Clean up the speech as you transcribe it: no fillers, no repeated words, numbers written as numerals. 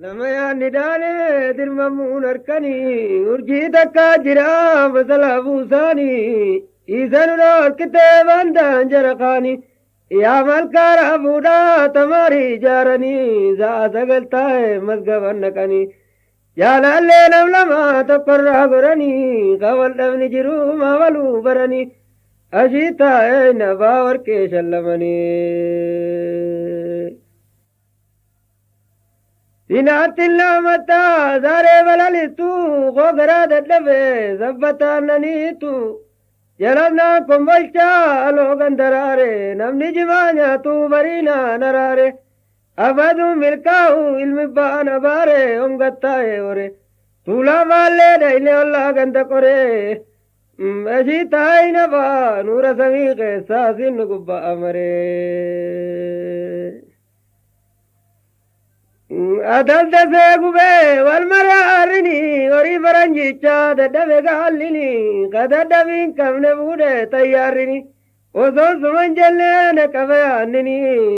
Nama yaadni daanee dirmamuun harkanii urjii takka jira masala buusaanii isan dhorkitee bandaan jara kaanii yaa malkaara fuudhaa tamarii ijaaranii za'a sagaltaa'e masgaban naqanii jaalallee nam lama tokkorraa godhanii kawal dhabni jiru maamaluu baranii ashii taa'e nabaa warqee shallamanii. Sinaatiin lamata zaree balalistu gogaraa dadhabe sabbataananiitu jalabnaa kombolchaa aloo gandaraare namni jimaa nyaatu bariina naraare abaduu milkaa'u ilmi ba'an abaare ongattaa'e ore tuulaa baallee dhayne ollaa ganda qoree ashii taa'ina baa nuura samii keessaa sinni gubbaa maree. Adalda gube wal mararini ori faranjicha dadhabe gaalini kadadhabin qabne fuudhe xayyaarini osoo suman jenne qabe yaannini.